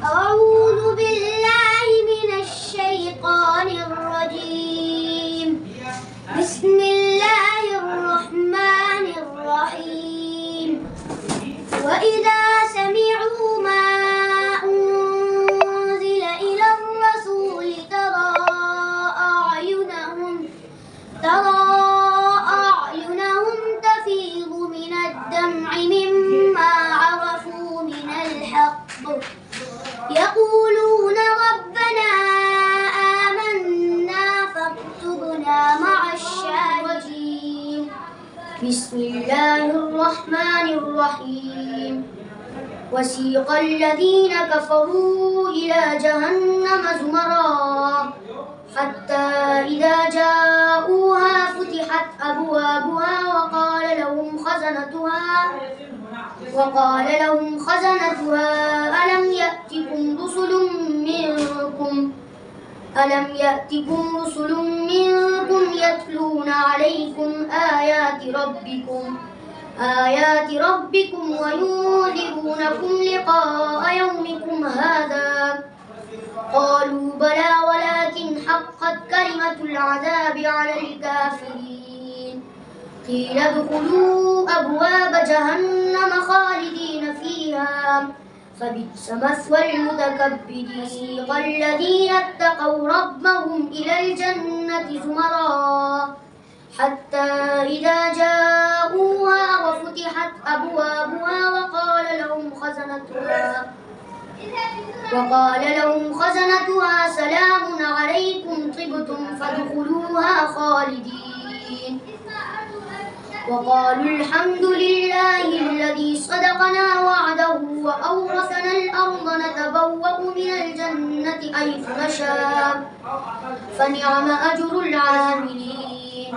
أعوذ بالله من الشيطان الرجيم. بسم الله الرحمن الرحيم. وإذا سمعوا ما أنزل إلى الرسول ترى أعينهم تفيض من الدمع مما عرفوا من الحق يقولون ربنا آمنا فاكتبنا مع الشاهدين. بسم الله الرحمن الرحيم. وسيق الذين كفروا إلى جهنم زمرا حتى إذا جاءوها فتحت أبوابها وقال لهم خزنتها ألم يأتكم رسل منكم يتلون عليكم آيات ربكم وينذرونكم لقاء يومكم هذا؟ قالوا بلى ولكن حقت كلمة العذاب على الكافرين. قيل ادخلوا أبواب جهنم خالدين فيها فبئس مثوى المتكبرين. وسيق الذين اتقوا ربهم إلى الجنة زمرا حتى إذا جاءوها وفتحت أبوابها وقال لهم خزنتها سلام عليكم طبتم فادخلوها خالدين. وقالوا الحمد لله الذي صدقنا وعده وأورثنا الأرض نتبوأ من الجنة حيث نشاء فنعم أجر العاملين.